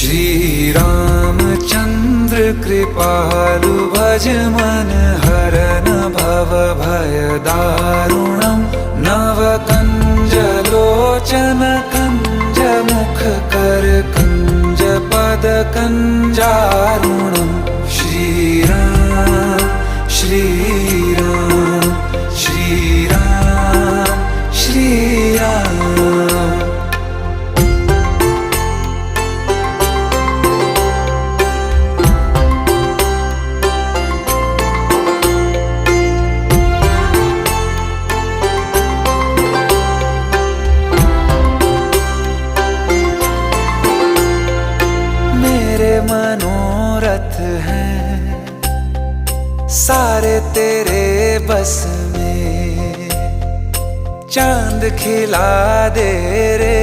श्री रामचंद्र कृपालु भज मन हरन भव भय दारुणम नव कंज लोचन कंज मुख कर कंज पद कंजारुणम श्री राम श्री राम श्री राम श्री राम। मेरे मनोरथ हैं सारे तेरे बस में, चांद खिला दे रे